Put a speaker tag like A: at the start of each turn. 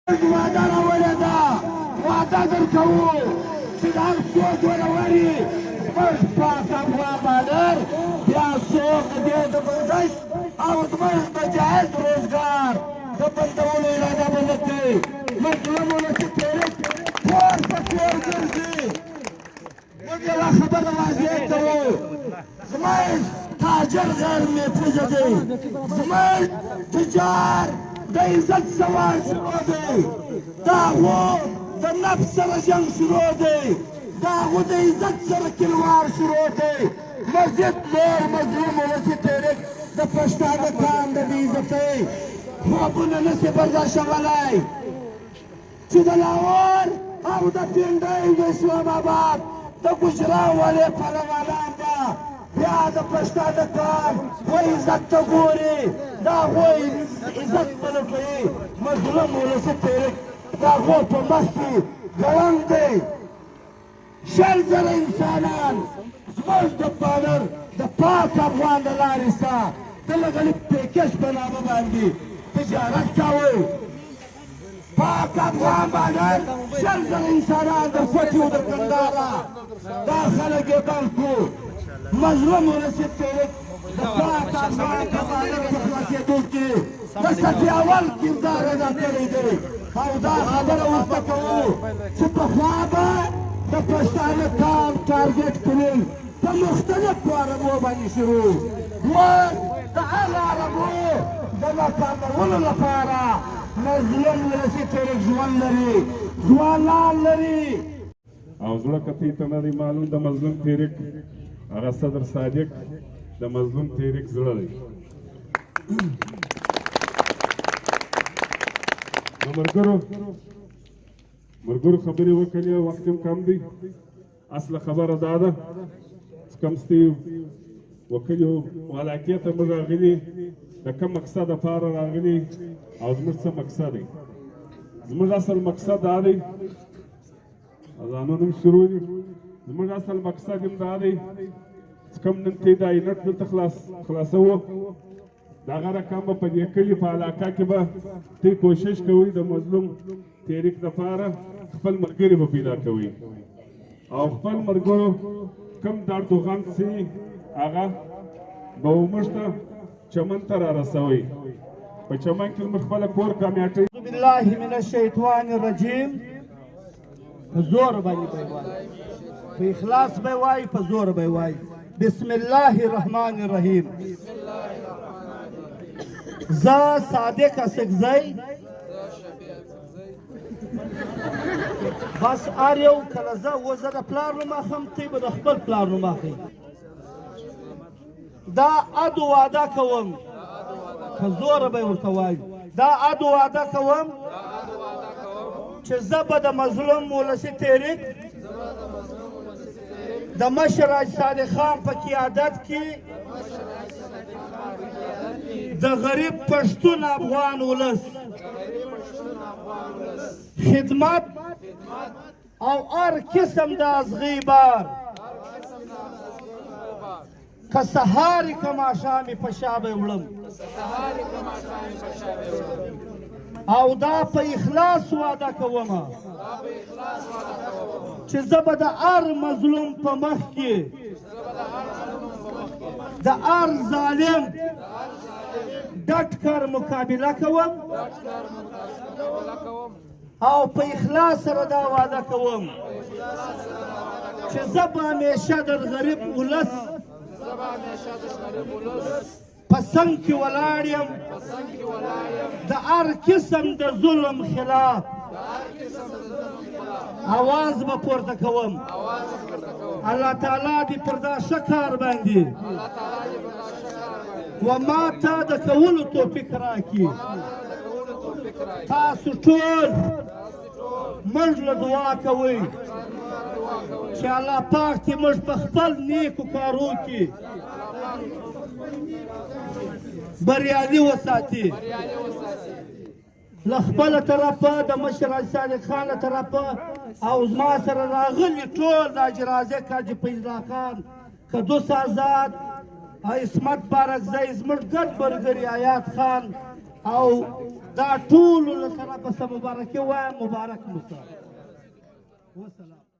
A: وعده راوړې ده وعده درکوو چې د هر څوک وروري زموږ پاک افغان بالر بیا څوک دې د ګذشت او زموږ د جایز روزګار د بندولو اراده به نه کوي مظلومونه چې تېرې کور په کور ګرځي موږ یوه خبره واضح کوو زموږ تاجر غیر محفوظه دی زموږ تجار د عزت سوال شروع دی د هغو د نفس سره جنګ شروع دی د هغو د عزت سره کلوار شروع دی مسجد نور مظلوم ولسي تحریک د پښتانه قام د بې عزتۍ خوبونه نسي برداشتولی چې د لاهور او د پنډۍ د اسلام آباد د ګجرا والې پهلوانان به بیا د پښتانه قام و عزت ته ګوري د هغوی عزت به نه کوي مظلوم ولسي تحریک د هغو په مخ کې ګړنګ دی شل زره انسانان زموږ د بالر د پاک افغان د لارې ستا د لغلي پیکج په نامه باندې تجارت کوئ پاک افغان بالر شل زره انسانان د کوټې و د کندهاره دا خلک یې بند کړو مظلوم ولسي تحریک د پاک افغان د بالر په خلاصېدو کې د صفي اول کردار ادا کړی دی او دا خبره ورته کوو چې پخوا به د پښتانه قام ټارګېټ کړل په مختلفو عربو باندې شروع موږ د هغه عربو د ناکامولو لپاره مظلوم ولسي تحریک ژوند لري ځوانان لري
B: او زړه کتې ته نه دی معلوم د مظلوم تحریک هغه صدر صادق د مظلوم تحریک زړه دی نو ملګرو خبرې وکړې وخت هم کم دی اصله خبره دا ده چې کوم ستې وکړو علاقې ته موږ راغلي د کوم مقصد لپاره راغلي او زموږ څه مقصد دی زموږ اصل مقصد دا دی اذانونه هم شروع دي زموږ اصل مقصد هم دا دی چې کوم نن ته دا اینټ دلته خلاصوو د هغه رقم به په دې کلي په علاقه کې به ته کوشش کوئ د مظلوم تحریک لپاره خپل ملګري به پیدا کوئ او خپل ملګرو کوم درد و غم سي هغه به موږ ته چمن ته رارسوئ په چمن کې موږ خپله کور کامیاټۍ
A: اعوذ بالله من الشیطان الرجیم په زور باندې به وایي په اخلاص به وایي په زور به وایي بسم الله الرحمن الرحیم زه صادق اسکزی بس هر یو کله زه زه د پلار نوم اخلم تی به د خپل پلار نوم اخلي دا عهد و وعده کوم که زوره به ورته وایي دا عهد و وعده کوم چې زه به د مظلوم ولسي تحریک د مشر حاجي صادق خان په قیادت کې د غریب پښتون افغان ولس خدمت او هر قسم د ازغي بار که سهار که ماښام په شا به وړم او دا په اخلاص وعده کوم چې زه به د هر مظلوم په مخ کې د هر ظالم ډټ کر مقابله کوم او په اخلاص سره دا وعده کوم چې زه به همیشه د غریب ولس په څنګ کې ولاړ یم د هر قسم د ظلم خلاف اواز به پورته کوم الله تعالی دې پر دا ښه کار باندې و ما ته د کولو توفیق راکړي تاسو ټول موږ له دعا کوئ چې الله پاک دې موږ په خپل نیکو کارو کې بریالي وساتي له خپله طرفه د مشر حاجي صادق خان له طرفه او زما سره راغلي ټول د حاجي رازق حاجي فیض الله خان قدوس آزاد عصمت بارکزی زموږ ګډ ملګري آیات خان او
C: دا ټولو له طرفه مبارکي وایم مبارک مو سه. والسلام.